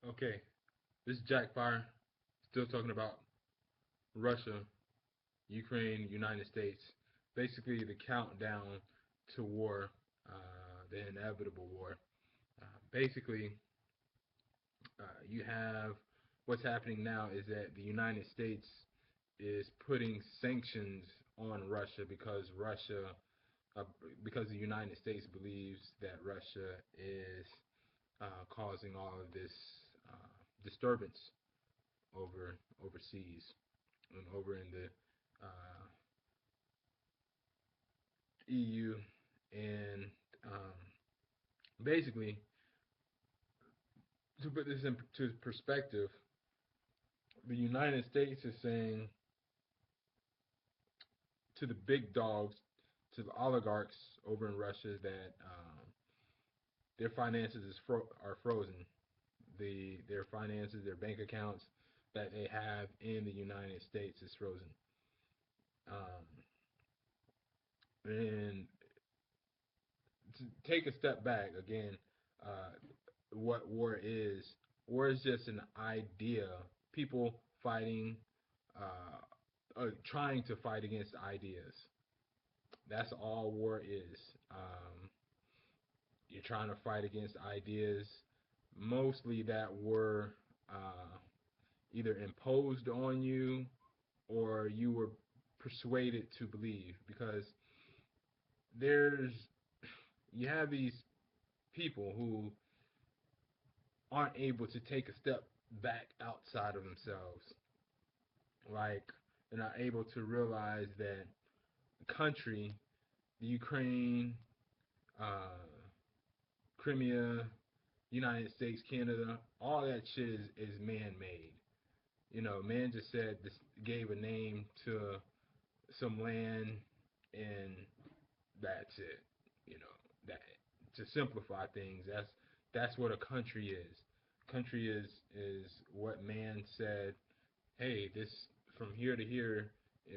Okay, this is Jack Fire, still talking about Russia, Ukraine, United States. Basically, the countdown to war, the inevitable war. Basically, you have what's happening now is that the United States is putting sanctions on Russia uh, because the United States believes that Russia is causing all of this disturbance overseas and over in the EU, and basically, to put this into perspective, the United States is saying to the big dogs, to the oligarchs over in Russia, that their finances are frozen. Their finances, their bank accounts that they have in the United States is frozen. Um, and to take a step back again, uh, what war is. War is just an idea. People fighting, trying to fight against ideas. That's all war is. You're trying to fight against ideas, mostly that were either imposed on you or you were persuaded to believe. Because there's, you have these people who aren't able to take a step back outside of themselves. Like, they're not able to realize that the country, the Ukraine, uh, Crimea, United States, Canada, all that shit is man-made. You know, man just said this, gave a name to some land, and that's it. You know, that to simplify things, that's what a country is. Country is what man said, hey, this from here to here,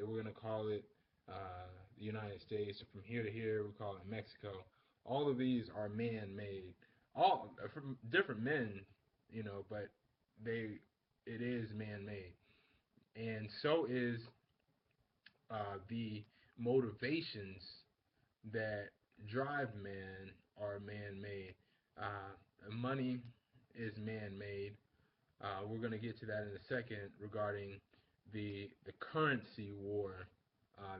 we're gonna call it the United States. From here to here, we call it Mexico. All of these are man-made, all from different men, you know, but they it is man-made, and so is the motivations that drive man are man-made. Money is man-made. We're going to get to that in a second regarding the currency war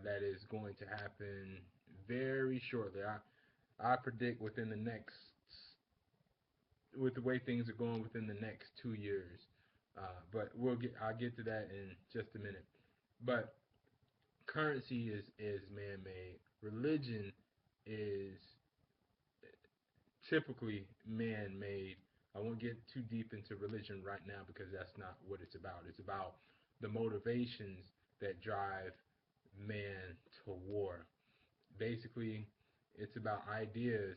that is going to happen very shortly. I predict within the next, with the way things are going, within the next 2 years. But I'll get to that in just a minute. But currency is man-made. Religion is typically man-made. I won't get too deep into religion right now because that's not what it's about. It's about the motivations that drive man to war. Basically, it's about ideas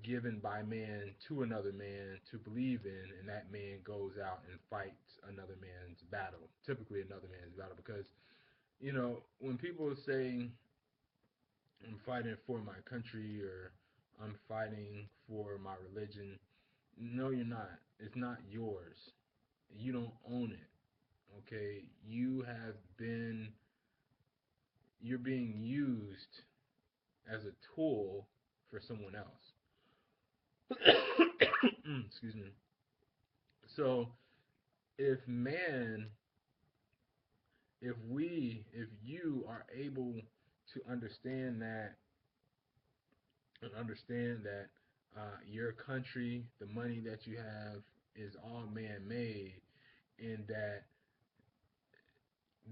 given by man to another man to believe in, and that man goes out and fights another man's battle, typically another man's battle. Because, you know, when people say, I'm fighting for my country or I'm fighting for my religion, no, you're not. It's not yours. You don't own it. Okay? You're being used as a tool for someone else. Excuse me. So, if man, if you are able to understand that your country, the money that you have, is all man-made, and that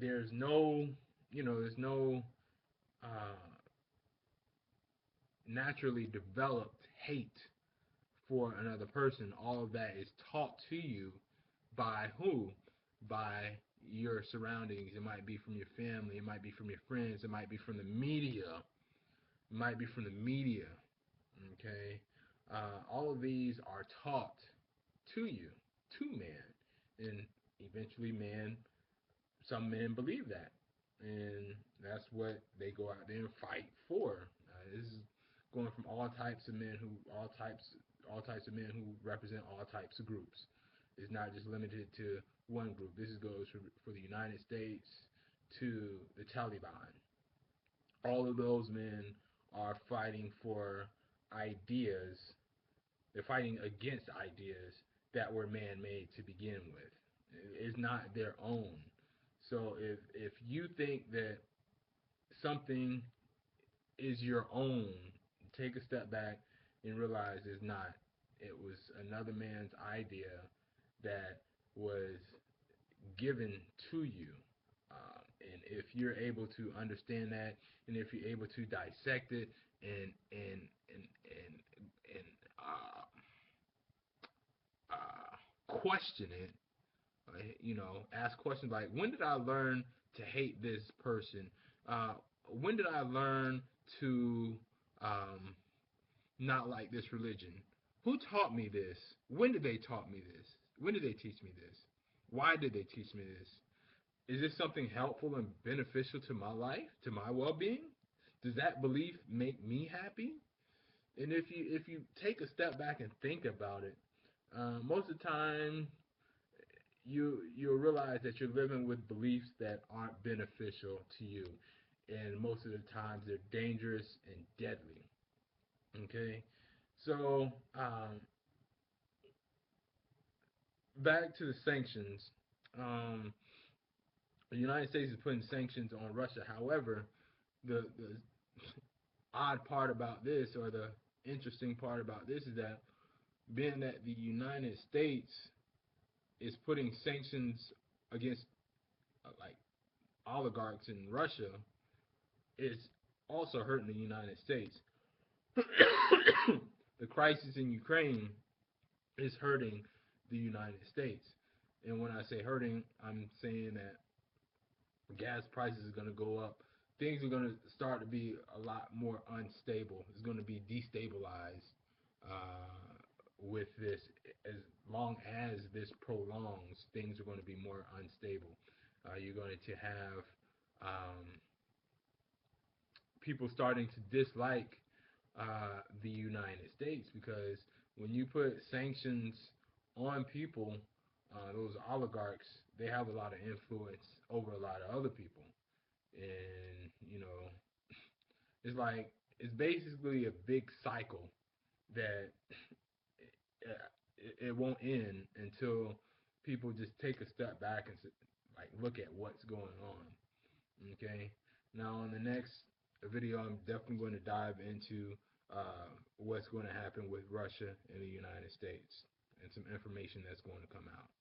there's no, there's no uh, naturally developed hate for another person. All of that is taught to you by who? By your surroundings. It might be from your family. It might be from your friends. It might be from the media. It might be from the media. Okay, all of these are taught to you, to man, and eventually, man. Some men believe that, and that's what they go out there and fight for. This is going from all types of men who represent all types of groups. It's not just limited to one group. This goes for the United States to the Taliban. All of those men are fighting for ideas. They're fighting against ideas that were man-made to begin with. It's not their own. So if you think that something is your own, take a step back and realize it's not. It was another man's idea that was given to you. And if you're able to understand that, and if you're able to dissect it and question it, ask questions like, when did I learn to hate this person? Uh, when did I learn to um, not like this religion? Who taught me this? When did they taught me this? When did they teach me this? Why did they teach me this? Is this something helpful and beneficial to my life, to my well-being? Does that belief make me happy? And if you take a step back and think about it, most of the time you'll realize that you're living with beliefs that aren't beneficial to you, and most of the times they're dangerous and deadly. Okay, so back to the sanctions. Um, the United States is putting sanctions on Russia. However, the odd part about this, or the interesting part about this, is that being that the United States is putting sanctions against like oligarchs in Russia, is also hurting the United States. The crisis in Ukraine is hurting the United States. And when I say hurting, I'm saying that gas prices are going to go up. Things are going to start to be a lot more unstable. It's going to be destabilized with this. As long as this prolongs, things are going to be more unstable. You're going to have um, people starting to dislike the United States, because when you put sanctions on people, those oligarchs, they have a lot of influence over a lot of other people. And it's like, it's basically a big cycle that it won't end until people just take a step back and like look at what's going on. Okay, now in the next video, I'm definitely going to dive into what's going to happen with Russia and the United States, and some information that's going to come out.